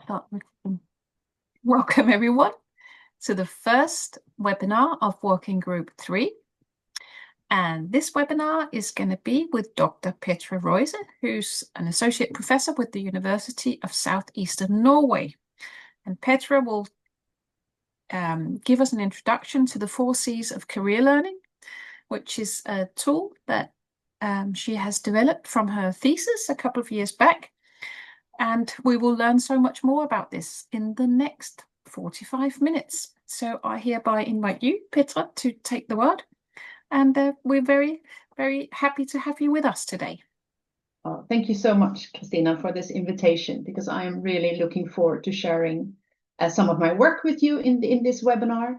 Start recording. Welcome everyone to the first webinar of Working Group 3. And this webinar is going to be with Dr. Petra Røise, who's an associate professor with the University of Southeastern Norway. And Petra will give us an introduction to the 4 C's of career learning, which is a tool that she has developed from her thesis a couple of years back. And we will learn so much more about this in the next 45 minutes. So I hereby invite you, Petra, to take the word. And we're very, very happy to have you with us today. Oh, thank you so much, Christina, for this invitation, because I am really looking forward to sharing some of my work with you in this webinar.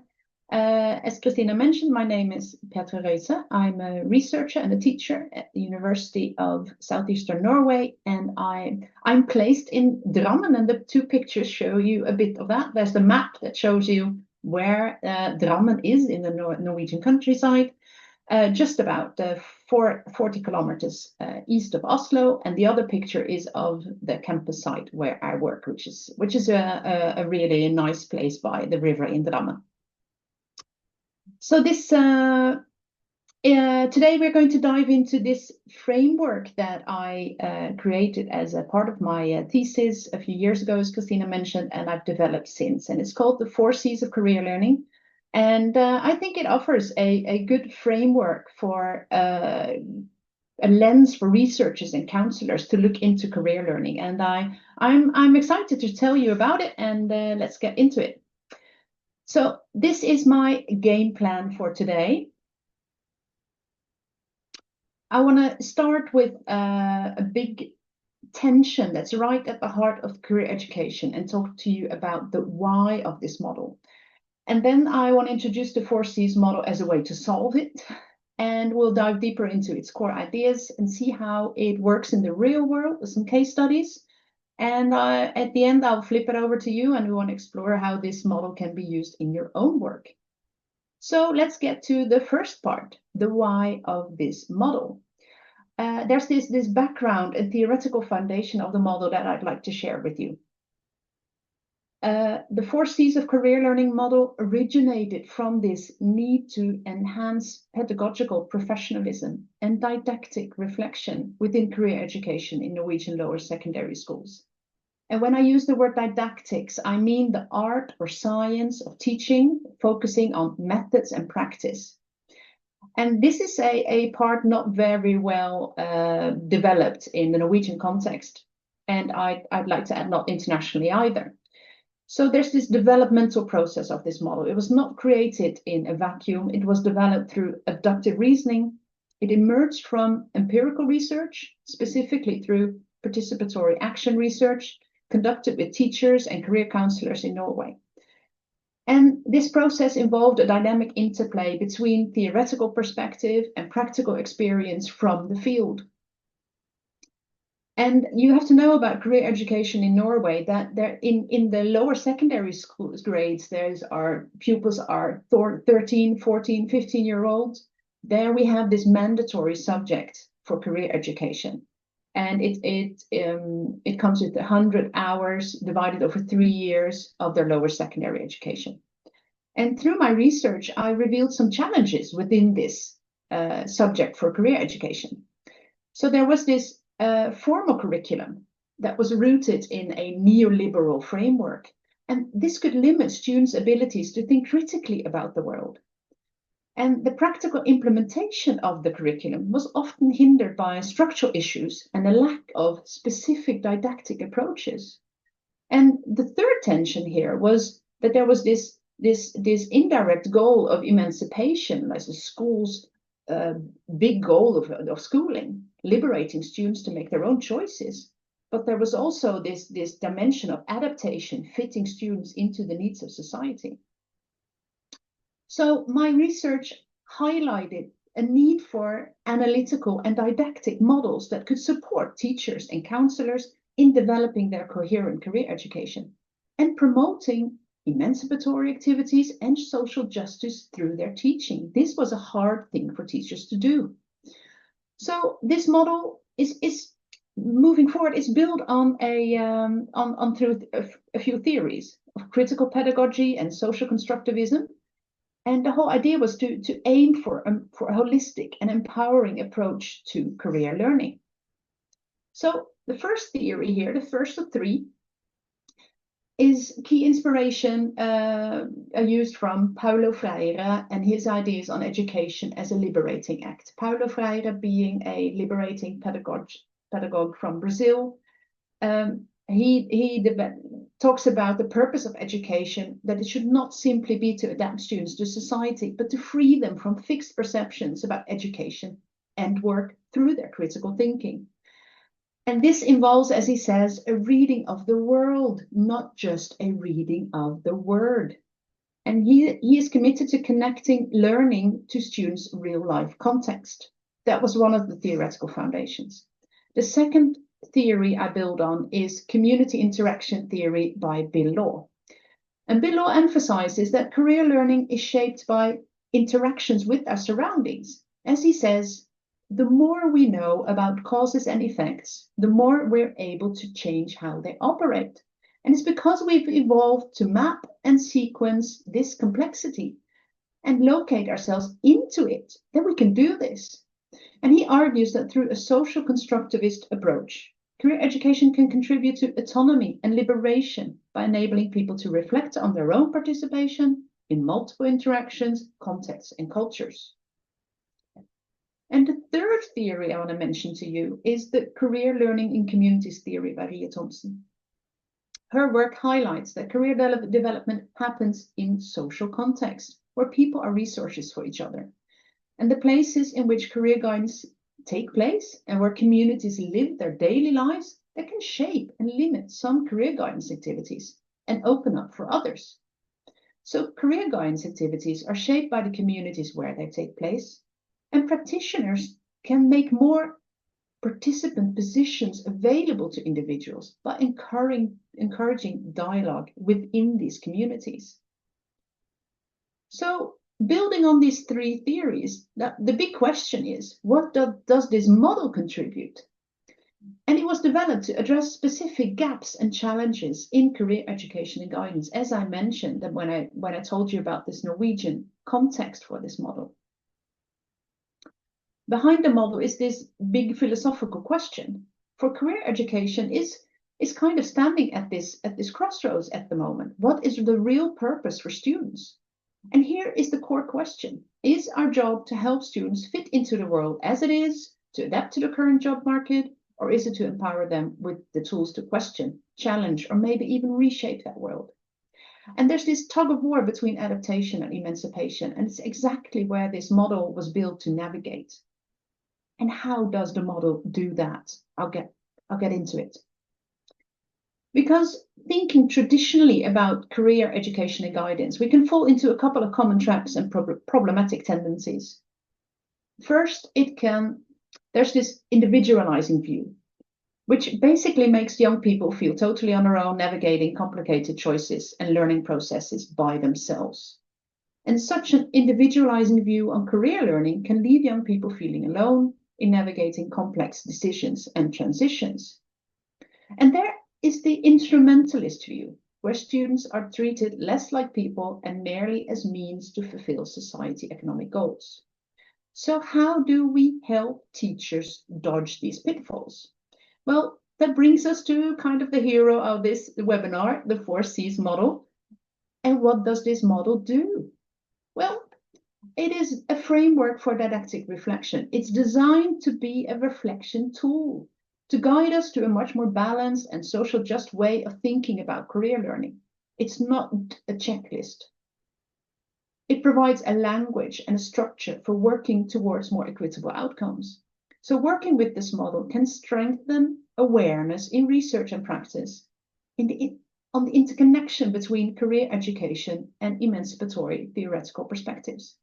As Christina mentioned, my name is Petra Røise. I'm a researcher and a teacher at the University of Southeastern Norway, and I'm placed in Drammen, and the 2 pictures show you a bit of that. There's the map that shows you where Drammen is in the Norwegian countryside, just about 40 kilometers east of Oslo, and the other picture is of the campus site where I work, which is a really nice place by the river in Drammen. So this today we're going to dive into this framework that I created as a part of my thesis a few years ago, as Christina mentioned, and I've developed since. And it's called the 4 C's of career learning. And I think it offers a good framework for a lens for researchers and counselors to look into career learning. And I'm excited to tell you about it, and let's get into it. So this is my game plan for today. I want to start with a big tension that's right at the heart of career education and talk to you about the why of this model. And then I want to introduce the 4 C's model as a way to solve it. And we'll dive deeper into its core ideas and see how it works in the real world with some case studies. And at the end, I'll flip it over to you, and we want to explore how this model can be used in your own work. So let's get to the first part, the why of this model. There's this background and theoretical foundation of the model that I'd like to share with you. The 4 C's of career learning model originated from this need to enhance pedagogical professionalism and didactic reflection within career education in Norwegian lower secondary schools. And when I use the word didactics, I mean the art or science of teaching, focusing on methods and practice. And this is a part not very well developed in the Norwegian context. And I'd like to add, not internationally either. So there's this developmental process of this model. It was not created in a vacuum. It was developed through abductive reasoning. It emerged from empirical research, specifically through participatory action research, conducted with teachers and career counselors in Norway. And this process involved a dynamic interplay between theoretical perspective and practical experience from the field. And you have to know about career education in Norway that there in the lower secondary school grades, our pupils are 13, 14, 15-year-olds. There we have this mandatory subject for career education. And it comes with 100 hours divided over 3 years of their lower secondary education. And through my research, I revealed some challenges within this subject for career education. So there was this formal curriculum that was rooted in a neoliberal framework. And this could limit students' abilities to think critically about the world. And the practical implementation of the curriculum was often hindered by structural issues and a lack of specific didactic approaches. And the third tension here was that there was this indirect goal of emancipation as a school's big goal of schooling, liberating students to make their own choices. But there was also this dimension of adaptation, fitting students into the needs of society. So my research highlighted a need for analytical and didactic models that could support teachers and counselors in developing their coherent career education and promoting emancipatory activities and social justice through their teaching. This was a hard thing for teachers to do. So this model is moving forward, it's built on through a few theories of critical pedagogy and social constructivism. And the whole idea was to aim for a holistic and empowering approach to career learning. So the first theory here, the first of three, is key inspiration used from Paulo Freire and his ideas on education as a liberating act. Paulo Freire being a liberating pedagogue from Brazil. He talks about the purpose of education, that it should not simply be to adapt students to society, but to free them from fixed perceptions about education and work through their critical thinking. And this involves, as he says, a reading of the world, not just a reading of the word. And he is committed to connecting learning to students' real-life context. That was one of the theoretical foundations. The second theory I build on is community interaction theory by Bill Law. And Bill Law emphasizes that career learning is shaped by interactions with our surroundings. As he says, the more we know about causes and effects, the more we're able to change how they operate. And it's because we've evolved to map and sequence this complexity and locate ourselves into it that we can do this. And he argues that through a social constructivist approach, career education can contribute to autonomy and liberation by enabling people to reflect on their own participation in multiple interactions, contexts, and cultures. And the third theory I want to mention to you is the career learning in communities theory by Ria Thompson. Her work highlights that career development happens in social context, where people are resources for each other. And the places in which career guidance take place and where communities live their daily lives, that can shape and limit some career guidance activities and open up for others. So career guidance activities are shaped by the communities where they take place, and practitioners can make more participant positions available to individuals by encouraging dialogue within these communities. So building on these three theories, the big question is, what does this model contribute? And it was developed to address specific gaps and challenges in career education and guidance, as I mentioned when I told you about this Norwegian context for this model. Behind the model is this big philosophical question. For career education is kind of standing at this crossroads at the moment. What is the real purpose for students? And here is the core question. Is our job to help students fit into the world as it is, to adapt to the current job market, or is it to empower them with the tools to question, challenge, or maybe even reshape that world? And there's this tug of war between adaptation and emancipation, and it's exactly where this model was built to navigate. And how does the model do that? I'll get into it. Because thinking traditionally about career education and guidance, we can fall into a couple of common traps and problematic tendencies. First, there's this individualizing view, which basically makes young people feel totally on their own, navigating complicated choices and learning processes by themselves. And such an individualizing view on career learning can leave young people feeling alone in navigating complex decisions and transitions. And there is the instrumentalist view, where students are treated less like people and merely as means to fulfill society economic goals. So how do we help teachers dodge these pitfalls? Well, that brings us to kind of the hero of this webinar, the 4Cs model. And what does this model do? Well, it is a framework for didactic reflection. It's designed to be a reflection tool to guide us to a much more balanced and social just way of thinking about career learning. It's not a checklist. It provides a language and a structure for working towards more equitable outcomes. So working with this model can strengthen awareness in research and practice on the interconnection between career education and emancipatory theoretical perspectives.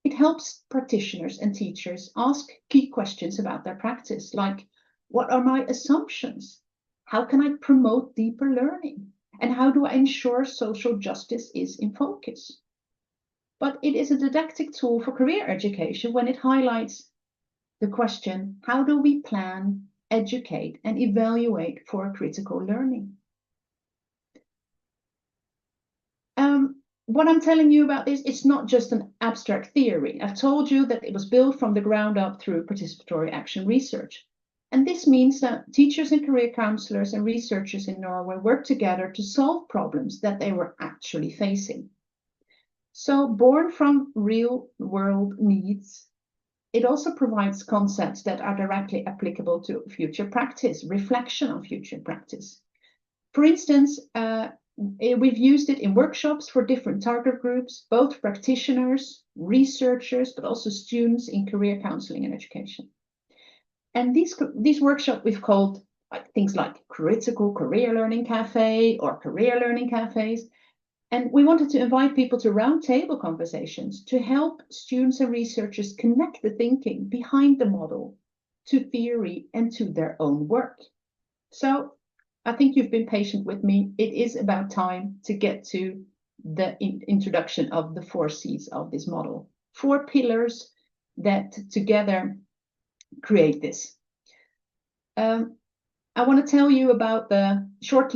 It helps practitioners and teachers ask key questions about their practice, like, what are my assumptions? How can I promote deeper learning? And how do I ensure social justice is in focus? But it is a didactic tool for career education when it highlights the question, how do we plan, educate, and evaluate for critical learning? What I'm telling you about this, it's not just an abstract theory. I've told you that it was built from the ground up through participatory action research. And this means that teachers and career counselors and researchers in Norway work together to solve problems that they were actually facing. So born from real world needs, it also provides concepts that are directly applicable to future practice, reflection on future practice. For instance, we've used it in workshops for different target groups, both practitioners, researchers, but also students in career counseling and education. And these workshops we've called things like critical career learning cafe or career learning cafes. And we wanted to invite people to roundtable conversations to help students and researchers connect the thinking behind the model to theory and to their own work. So I think you've been patient with me. It is about time to get to the introduction of the 4 C's of this model. 4 pillars that together create this. I want to tell you about a short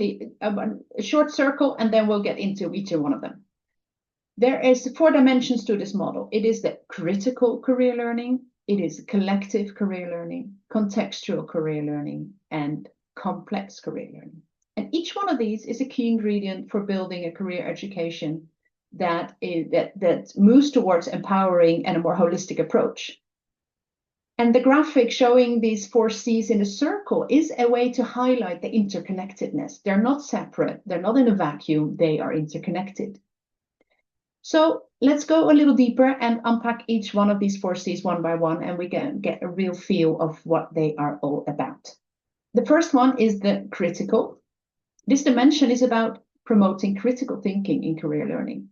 circle, and then we'll get into each one of them. There is 4 dimensions to this model. It is the critical career learning, it is collective career learning, contextual career learning, and complex career learning. And each one of these is a key ingredient for building a career education that moves towards empowering and a more holistic approach. And the graphic showing these 4 C's in a circle is a way to highlight the interconnectedness. They're not separate, they're not in a vacuum, they are interconnected. So let's go a little deeper and unpack each one of these 4 C's one by one, and we can get a real feel of what they are all about. The first one is the critical. This dimension is about promoting critical thinking in career learning.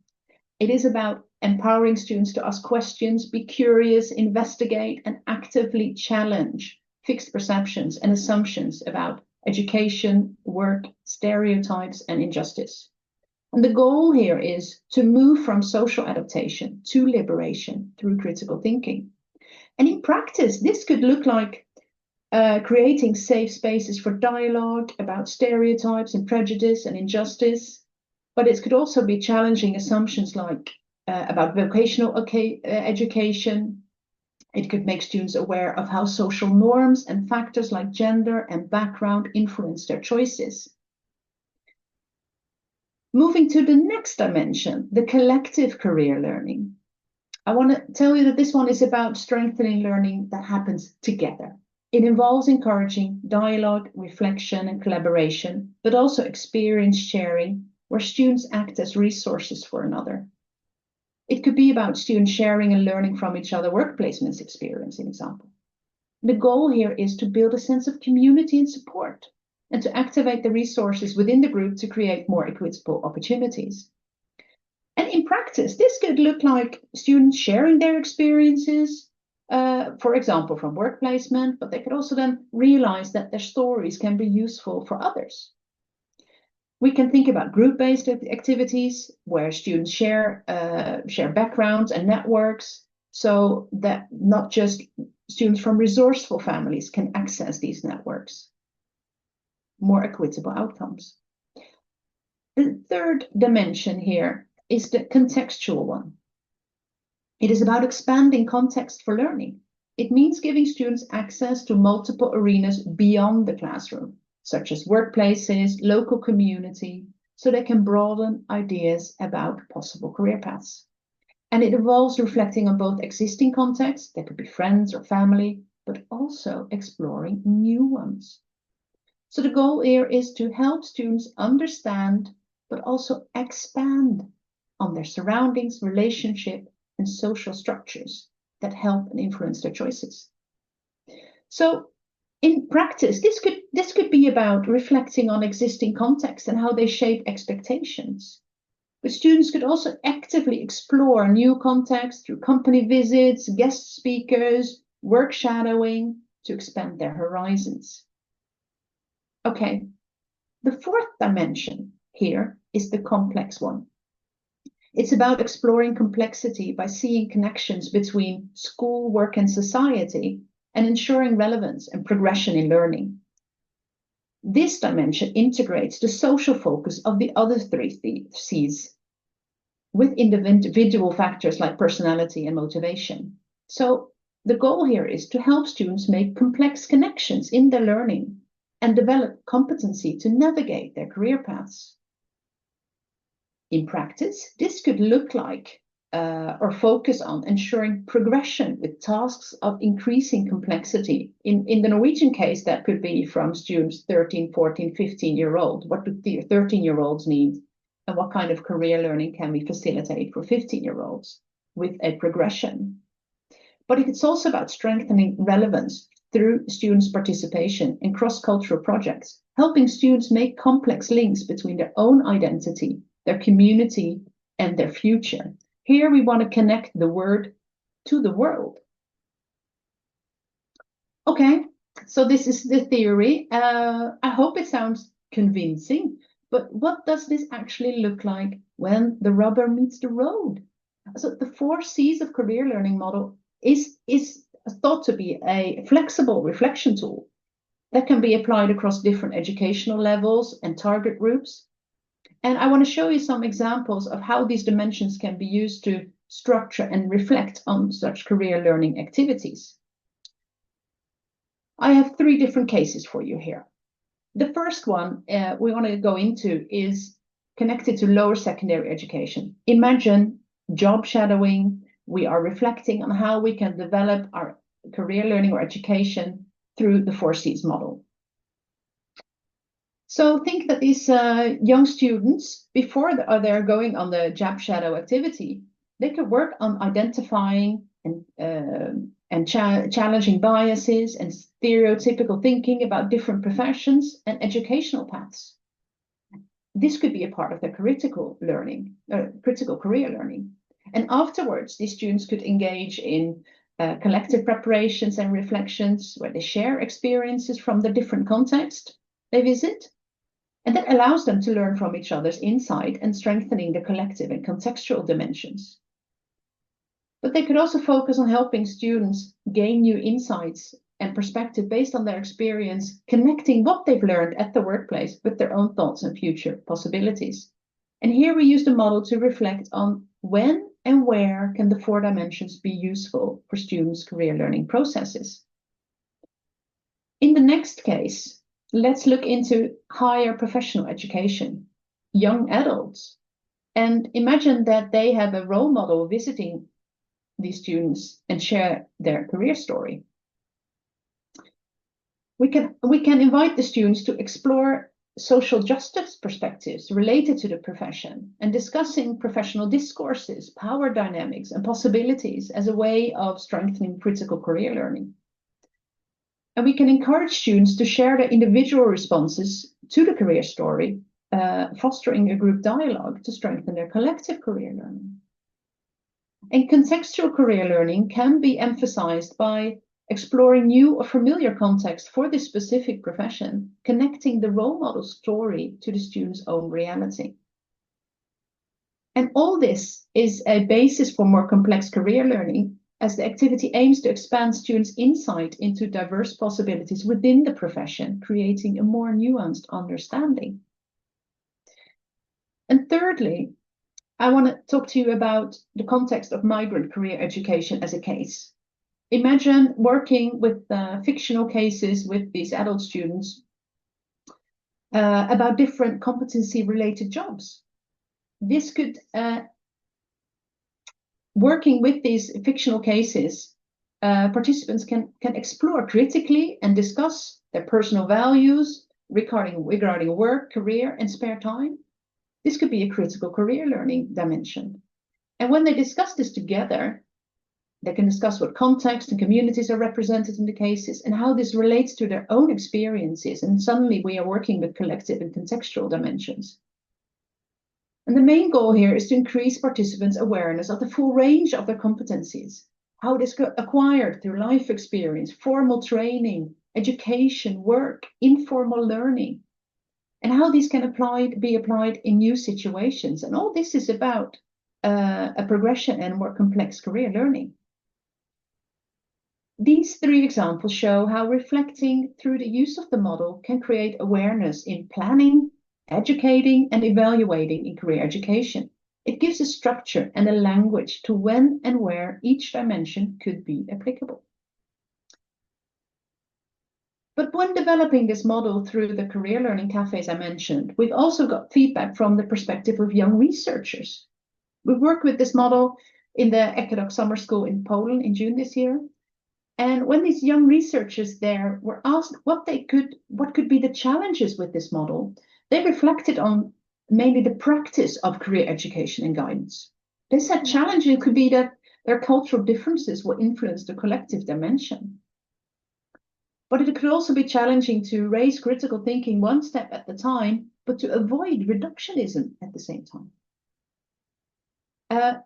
It is about empowering students to ask questions, be curious, investigate, and actively challenge fixed perceptions and assumptions about education, work, stereotypes, and injustice. And the goal here is to move from social adaptation to liberation through critical thinking. And in practice, this could look like creating safe spaces for dialogue about stereotypes and prejudice and injustice. But it could also be challenging assumptions like about vocational education. It could make students aware of how social norms and factors like gender and background influence their choices. Moving to the next dimension, the collective career learning. I want to tell you that this one is about strengthening learning that happens together. It involves encouraging dialogue, reflection, and collaboration, but also experience sharing, where students act as resources for another. It could be about students sharing and learning from each other work placements experience, an example. The goal here is to build a sense of community and support, and to activate the resources within the group to create more equitable opportunities. And in practice, this could look like students sharing their experiences, for example, from work placement, but they could also then realize that their stories can be useful for others. We can think about group-based activities where students share backgrounds and networks, so that not just students from resourceful families can access these networks. More equitable outcomes. The third dimension here is the contextual one. It is about expanding context for learning. It means giving students access to multiple arenas beyond the classroom, such as workplaces, local community, so they can broaden ideas about possible career paths. And it involves reflecting on both existing contexts, that could be friends or family, but also exploring new ones. So the goal here is to help students understand, but also expand on their surroundings, relationship, and social structures that help and influence their choices. So in practice, this could be about reflecting on existing contexts and how they shape expectations. But students could also actively explore new contexts through company visits, guest speakers, work shadowing to expand their horizons. Okay, the fourth dimension here is the complex one. It's about exploring complexity by seeing connections between school, work, and society, and ensuring relevance and progression in learning. This dimension integrates the social focus of the other three C's with individual factors like personality and motivation. So the goal here is to help students make complex connections in their learning and develop competency to navigate their career paths. In practice, this could look like or focus on ensuring progression with tasks of increasing complexity. In the Norwegian case, that could be from students 13, 14, 15-year-old. What do the 13-year-olds need? And what kind of career learning can we facilitate for 15-year-olds with a progression? But it's also about strengthening relevance through students' participation in cross-cultural projects, helping students make complex links between their own identity, their community, and their future. Here we want to connect the word to the world. Okay, so this is the theory. I hope it sounds convincing, but what does this actually look like when the rubber meets the road? So the 4 C's of career learning model is thought to be a flexible reflection tool that can be applied across different educational levels and target groups. And I want to show you some examples of how these dimensions can be used to structure and reflect on such career learning activities. I have 3 different cases for you here. The first one we want to go into is connected to lower secondary education. Imagine job shadowing. We are reflecting on how we can develop our career learning or education through the 4 C's model. So think that these young students, before they're going on the job shadow activity, they could work on identifying and challenging biases and stereotypical thinking about different professions and educational paths. This could be a part of their critical career learning. And afterwards, these students could engage in collective preparations and reflections where they share experiences from the different contexts they visit. And that allows them to learn from each other's insight and strengthening the collective and contextual dimensions. But they could also focus on helping students gain new insights and perspective based on their experience, connecting what they've learned at the workplace with their own thoughts and future possibilities. And here we use the model to reflect on when and where can the 4 dimensions be useful for students' career learning processes. In the next case, let's look into higher professional education, young adults, and imagine that they have a role model visiting these students and share their career story. We can invite the students to explore social justice perspectives related to the profession and discussing professional discourses, power dynamics, and possibilities as a way of strengthening critical career learning. And we can encourage students to share their individual responses to the career story, fostering a group dialogue to strengthen their collective career learning. And contextual career learning can be emphasized by exploring new or familiar context for this specific profession, connecting the role model story to the student's own reality. And all this is a basis for more complex career learning, as the activity aims to expand students' insight into diverse possibilities within the profession, creating a more nuanced understanding. And thirdly, I want to talk to you about the context of migrant career education as a case. Imagine working with fictional cases with these adult students about different competency-related jobs. This could, working with these fictional cases, participants can explore critically and discuss their personal values regarding work, career, and spare time. This could be a critical career learning dimension. And when they discuss this together, they can discuss what context and communities are represented in the cases and how this relates to their own experiences. And suddenly we are working with collective and contextual dimensions. And the main goal here is to increase participants' awareness of the full range of their competencies, how it is acquired through life experience, formal training, education, work, informal learning, and how these can be applied in new situations. And all this is about a progression and more complex career learning. These three examples show how reflecting through the use of the model can create awareness in planning, educating, and evaluating in career education. It gives a structure and a language to when and where each dimension could be applicable. But when developing this model through the career learning cafes I mentioned, we've also got feedback from the perspective of young researchers. We've worked with this model in the Ecadok Summer School in Poland in June this year. And when these young researchers there were asked what could be the challenges with this model, they reflected on mainly the practice of career education and guidance. They said challenges could be that their cultural differences will influence the collective dimension. But it could also be challenging to raise critical thinking one step at a time, but to avoid reductionism at the same time.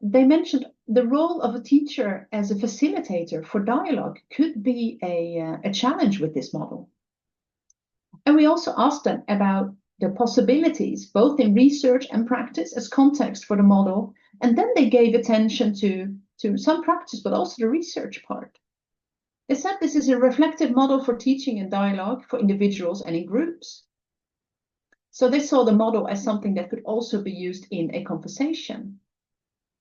They mentioned the role of a teacher as a facilitator for dialogue could be a challenge with this model. And we also asked them about the possibilities, both in research and practice as context for the model. And then they gave attention to some practice, but also the research part. They said this is a reflective model for teaching and dialogue for individuals and in groups. So they saw the model as something that could also be used in a conversation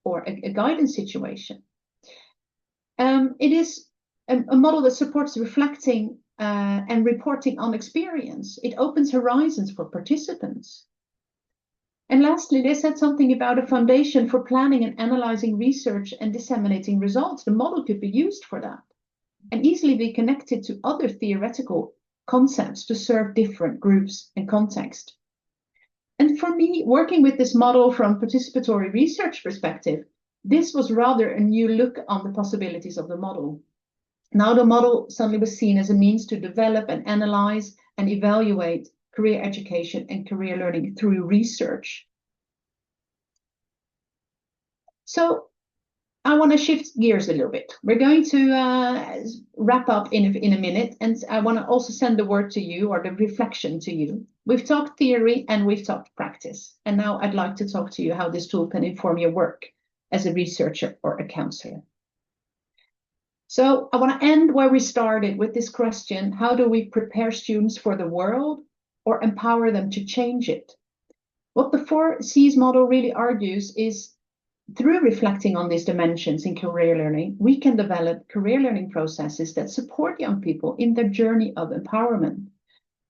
or a guidance situation. It is a model that supports reflecting and reporting on experience. It opens horizons for participants. And lastly, they said something about a foundation for planning and analyzing research and disseminating results. The model could be used for that and easily be connected to other theoretical concepts to serve different groups and context. And for me, working with this model from participatory research perspective, this was rather a new look on the possibilities of the model. Now the model suddenly was seen as a means to develop and analyze and evaluate career education and career learning through research. So I want to shift gears a little bit. We're going to wrap up in a minute, and I want to also send the word to you, or the reflection to you. We've talked theory and we've talked practice, and now I'd like to talk to you how this tool can inform your work as a researcher or a counselor. So I want to end where we started with this question: how do we prepare students for the world or empower them to change it? What the 4Cs model really argues is, through reflecting on these dimensions in career learning, we can develop career learning processes that support young people in their journey of empowerment.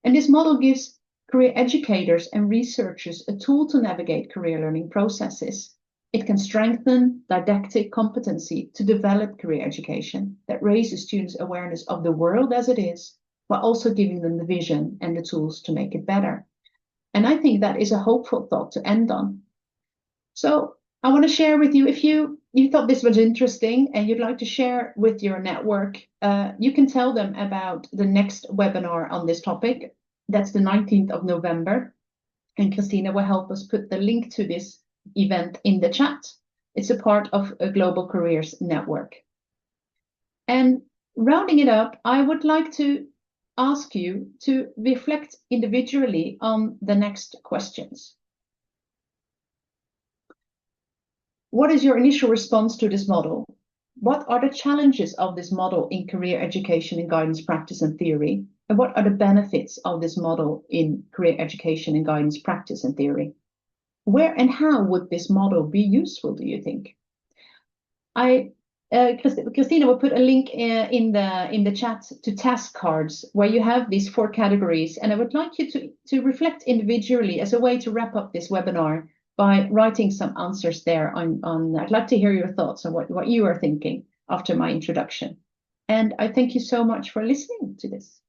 And this model gives career educators and researchers a tool to navigate career learning processes. It can strengthen didactic competency to develop career education that raises students' awareness of the world as it is, while also giving them the vision and the tools to make it better. And I think that is a hopeful thought to end on. So I want to share with you, if you thought this was interesting and you'd like to share with your network, you can tell them about the next webinar on this topic. That's the 19th of November. And Christina will help us put the link to this event in the chat. It's a part of a Global Careers Network. And rounding it up, I would like to ask you to reflect individually on the next questions. What is your initial response to this model? What are the challenges of this model in career education and guidance practice and theory? And what are the benefits of this model in career education and guidance practice and theory? Where and how would this model be useful, do you think? Christina will put a link in the chat to task cards where you have these 4 categories. And I would like you to reflect individually as a way to wrap up this webinar by writing some answers there on I'd like to hear your thoughts on what you are thinking after my introduction. And I thank you so much for listening to this.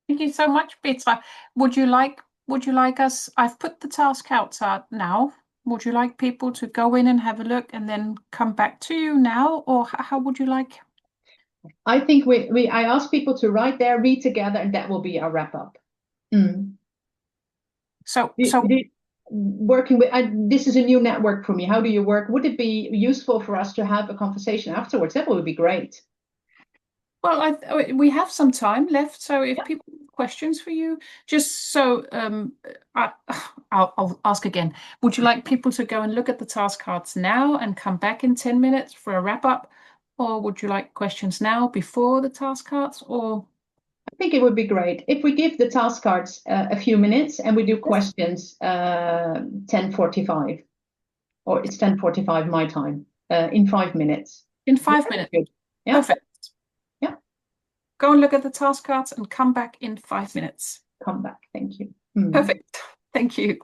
Thank you so much, Petra. Would you like us, I've put the task out now. Would you like people to go in and have a look and then come back to you now, or how would you like? I think I ask people to write there, read together, and that will be our wrap up. So working with this is a new network for me. How do you work? Would it be useful for us to have a conversation afterwards? That would be great. Well, we have some time left, so if people questions for you. Just so I, I'll ask again. Would you like people to go and look at the task cards now and come back in 10 minutes for a wrap up? Or would you like questions now before the task cards? Or I think it would be great if we give the task cards a few minutes and we do yes, questions 10:45, or it's 10:45 my time, in 5 minutes. in Would 5 minutes. that be good? Yeah, Perfect. yeah. Go and look at the task cards and come back in 5 minutes. Come back. Thank you. Hmm. Perfect. Thank you.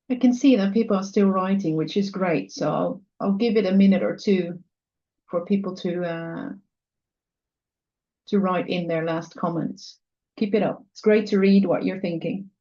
I can see that people are still writing, which is great. So I'll give it a minute or two for people to write in their last comments. Keep it up. It's great to read what you're thinking.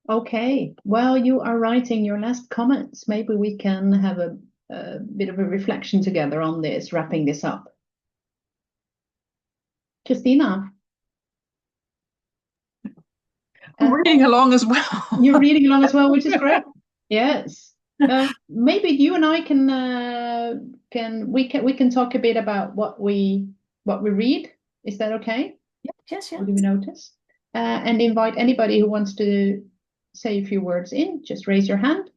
Okay, well, you are writing your last comments. Maybe we can have a bit of a reflection together on this, wrapping this up. Christina, I'm reading along as well. you're reading along as well, which is great. Yes. Maybe you and I can talk a bit about what we read. Is that okay? Yes, What do we notice? And invite anybody who wants to say a few words in. Just raise your hand.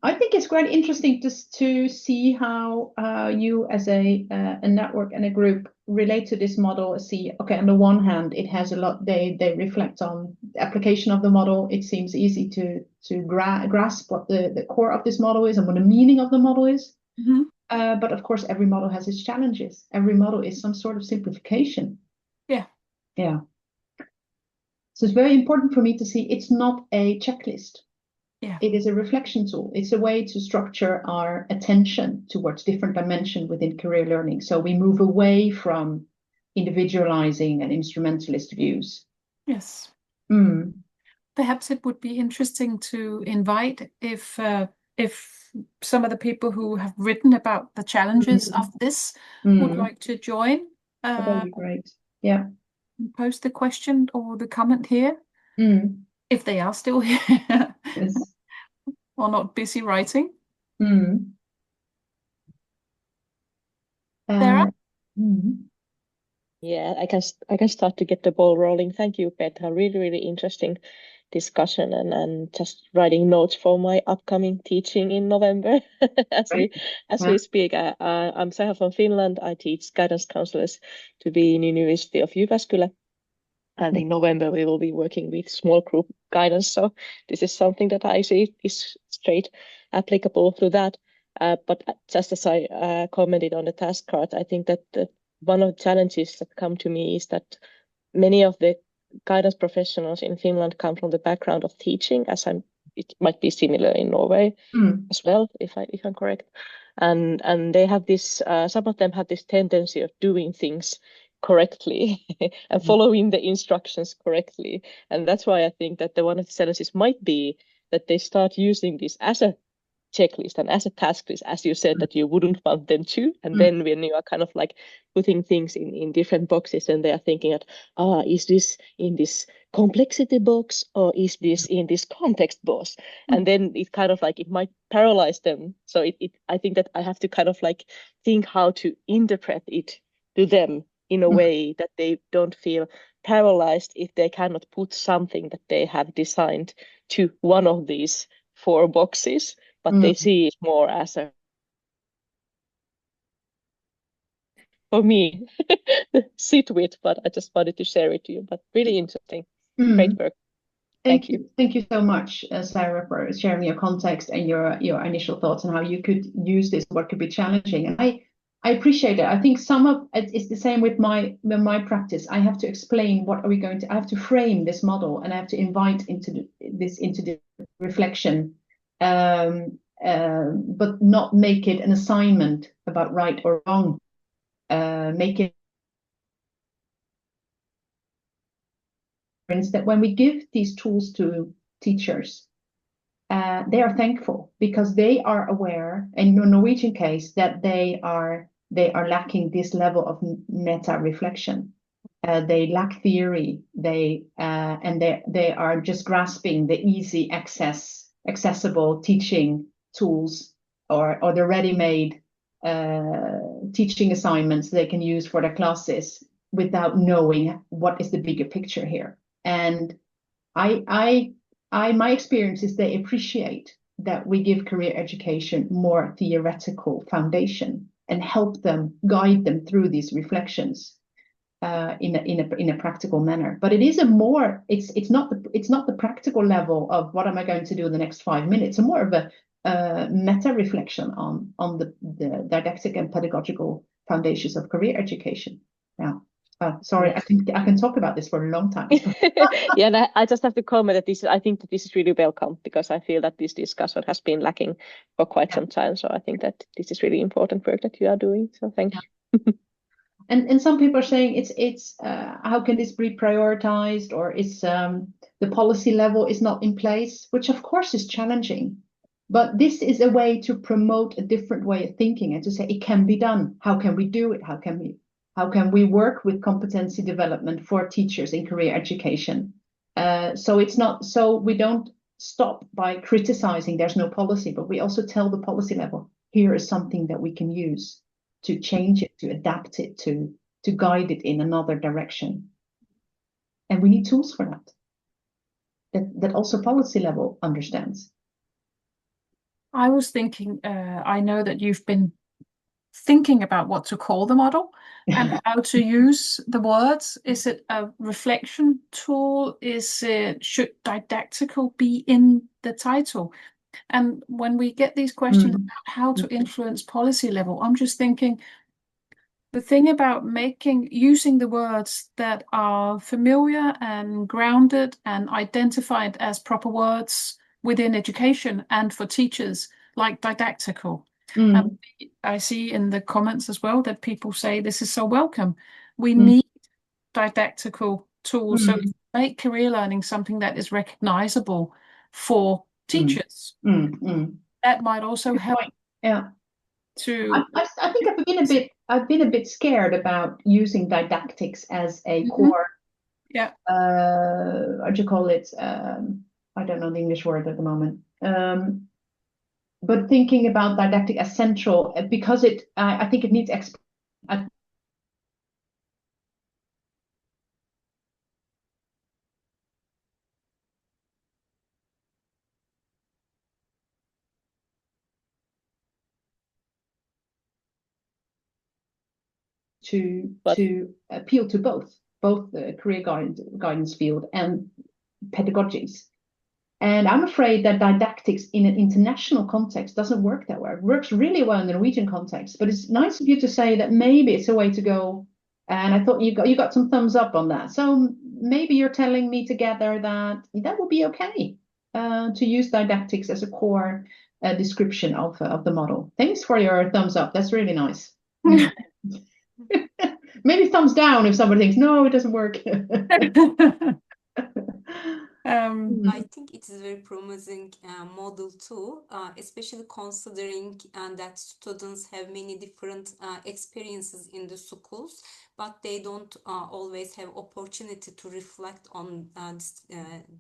I think it's quite interesting to see how you as a network and a group relate to this model. See, okay, on the one hand, it has a lot, they reflect on the application of the model. It seems easy to grasp what the core of this model is and what the meaning of the model is. Mm-hmm. But of course, every model has its challenges. Every model is some sort of simplification. Yeah. Yeah. So it's very important for me to see it's not a checklist. Yeah. It is a reflection tool. It's a way to structure our attention towards different dimensions within career learning. So we move away from individualizing and instrumentalist views. Yes. Mm. Perhaps it would be interesting to invite if some of the people who have written about the challenges of this would like to join. That would be great. Yeah. Post the question or the comment here if they are still here. Yes. Or not busy writing. Sarah? Yeah, I can start to get the ball rolling. Thank you, Petra. Really, really interesting discussion and just writing notes for my upcoming teaching in November as we speak. I'm Saha from Finland. I teach guidance counselors to be in University of Jyväskylä. And in November, we will be working with small group guidance. So this is something that I see is straight applicable to that. But just as I commented on the task card, I think that one of the challenges that come to me is that many of the guidance professionals in Finland come from the background of teaching, it might be similar in Norway as well, if I'm correct. And they have this, some of them have this tendency of doing things correctly and following the instructions correctly. And that's why I think that one of the challenges might be that they start using this as a checklist and as a task list, as you said, that you wouldn't want them to. And then when you are kind of like putting things in different boxes and they are thinking that, is this in this complexity box or is this in this context box? And then it kind of like, it might paralyze them. So I think that I have to kind of like think how to interpret it to them in a way that they don't feel paralyzed if they cannot put something that they have designed to one of these 4 boxes, but they see it more as a, for me, sit with, but I just wanted to share it to you. But really interesting. Great work. Thank you. Thank you so much, Sarah, for sharing your context and your initial thoughts on how you could use this, what could be challenging. And I appreciate it. I think some of it's the same with my practice. I have to explain what are we going to. I have to frame this model, and I have to invite into the reflection, but not make it an assignment about right or wrong. Make it that when we give these tools to teachers, they are thankful because they are aware, in the Norwegian case, that they are lacking this level of meta reflection. They lack theory. They are just grasping the easy accessible teaching tools or the ready-made teaching assignments they can use for their classes without knowing what is the bigger picture here. And my experience is they appreciate that we give career education more theoretical foundation and help them, guide them through these reflections in a practical manner. But it is it's not the practical level of what am I going to do in the next 5 minutes. It's more of a meta reflection on the didactic and pedagogical foundations of career education. Yeah. Sorry, I can talk about this for a long time. Yeah, and I just have to comment that I think that this is really welcome because I feel that this discussion has been lacking for quite some time. So I think that this is really important work that you are doing. So thank you. And some people are saying it's how can this be prioritized, or is the policy level is not in place, which of course is challenging. But this is a way to promote a different way of thinking and to say it can be done. How can we do it? How can we work with competency development for teachers in career education? So it's not so we don't stop by criticizing there's no policy, but we also tell the policy level, here is something that we can use to change it, to adapt it, to guide it in another direction. And we need tools for that also policy level understands. I was thinking, I know that you've been thinking about what to call the model and how to use the words. Is it a reflection tool? Should didactical be in the title? And when we get these questions about how to influence policy level, I'm just thinking the thing about using the words that are familiar and grounded and identified as proper words within education and for teachers, like didactical. I see in the comments as well that people say this is so welcome. We need didactical tools so we make career learning something that is recognizable for teachers. That might also help. Yeah. To I think I've been a bit scared about using didactics as a core. Yeah. What do you call it? I don't know the English word at the moment. But thinking about didactic as central because I think it needs to appeal to both the career guidance field and pedagogies. And I'm afraid that didactics in an international context doesn't work that way. It works really well in the Norwegian context, but it's nice of you to say that maybe it's a way to go. And I thought you got some thumbs up on that. So maybe you're telling me together that would be okay to use didactics as a core description of the model. Thanks for your thumbs up. That's really nice. Maybe thumbs down if somebody thinks, no, it doesn't work. I think it is a very promising model too, especially considering that students have many different experiences in the schools, but they don't always have opportunity to reflect on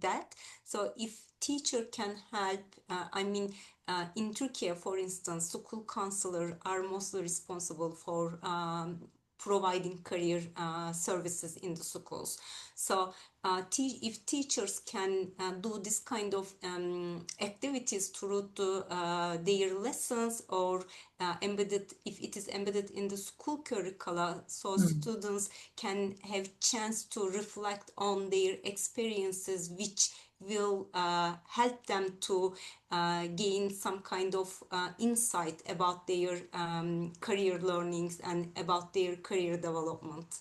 that. So if teacher can help, in Turkey, for instance, school counselors are mostly responsible for providing career services in the schools. So if teachers can do this kind of activities through their lessons or if it is embedded in the school curricula, so students can have chance to reflect on their experiences which will help them to gain some kind of insight about their career learnings and about their career development.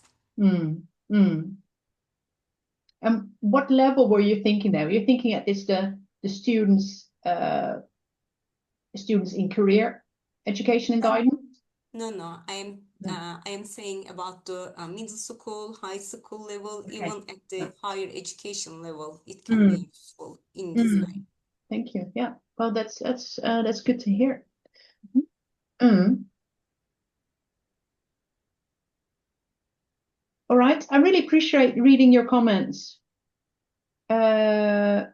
What level were you thinking there? Were you thinking at this the students in career education and guidance? No, I am saying about the middle school, high school level, Okay. even at the higher education level, it can be useful in this way. Thank you. Yeah. Well, that's good to hear. All right. I really appreciate reading your comments. And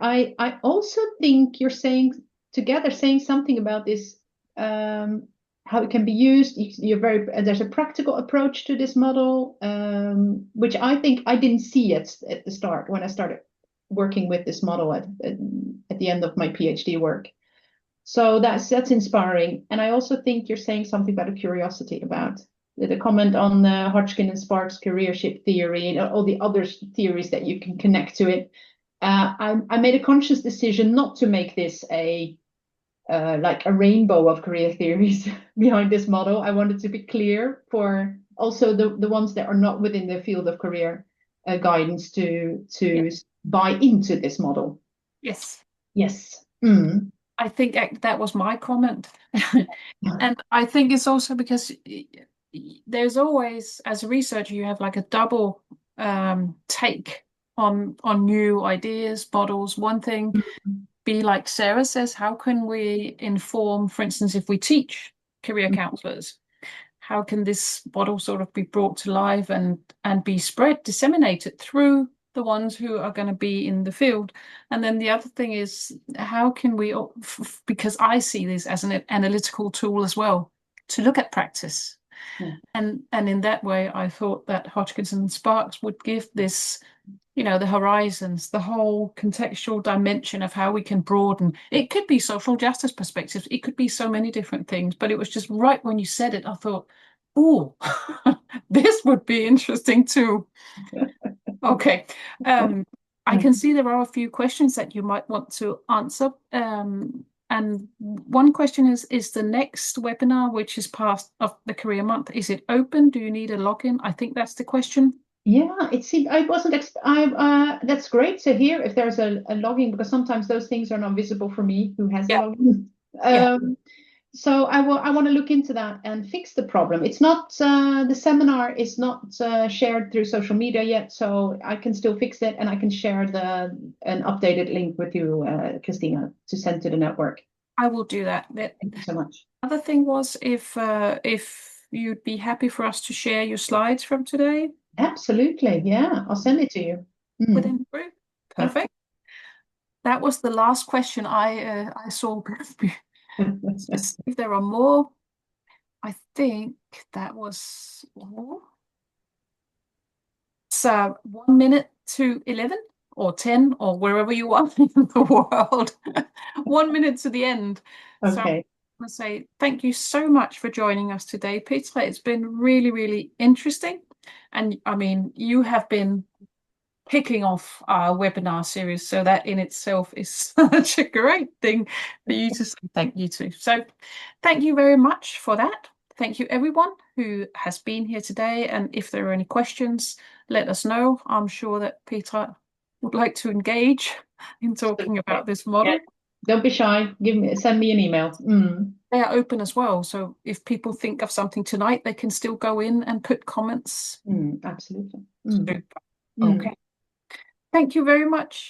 I also think you're saying something about this, how it can be used. There's a practical approach to this model, which I think I didn't see at the start when I started working with this model at the end of my PhD work. So that's inspiring. And I also think you're saying something about a curiosity about the comment on Hodgkin and Sparks' careership theory and all the other theories that you can connect to it. I made a conscious decision not to make this like a rainbow of career theories behind this model. I wanted to be clear for also the ones that are not within the field of career guidance to buy into this model. Yes. Yes. I think that was my comment. And I think it's also because there's always, as a researcher, you have like a double take on new ideas, models. One thing, be like Sarah says, how can we inform, for instance, if we teach career counselors, how can this model sort of be brought to life and be spread, disseminated through the ones who are going to be in the field? And then the other thing is, how can we, because I see this as an analytical tool as well, to look at practice. And in that way, I thought that Hodgkins and Sparks would give this, the horizons, the whole contextual dimension of how we can broaden. It could be social justice perspectives. It could be so many different things. But it was just right when you said it, I thought, oh, this would be interesting too. Okay. I can see there are a few questions that you might want to answer. And one question is the next webinar, which is part of the Career Month, is it open? Do you need a login? I think that's the question. Yeah, it seemed I wasn't. That's great to hear if there's a login, because sometimes those things are not visible for me who has a login. So I want to look into that and fix the problem. It's not the seminar is not shared through social media yet, so I can still fix it, and I can share an updated link with you, Christina, to send to the network. I will do that. Thank you so much. Other thing was if you'd be happy for us to share your slides from today. Absolutely, yeah. I'll send it to you. Within the group. Perfect. That was the last question I saw. Let's see if there are more. I think that was all. It's 1 minute to 11 or 10 or wherever you are in the world. 1 minute to the end. Okay. So I want to say thank you so much for joining us today, Petra. It's been really, really interesting. And I mean, you have been kicking off our webinar series, so that in itself is such a great thing for you to say thank you to. So thank you very much for that. Thank you everyone who has been here today, and if there are any questions, let us know. I'm sure that Petra would like to engage in talking about this model. Yeah. Don't be shy. Send me an email. They are open as well, so if people think of something tonight, they can still go in and put comments. Absolutely. Super. Okay. Thank you very much.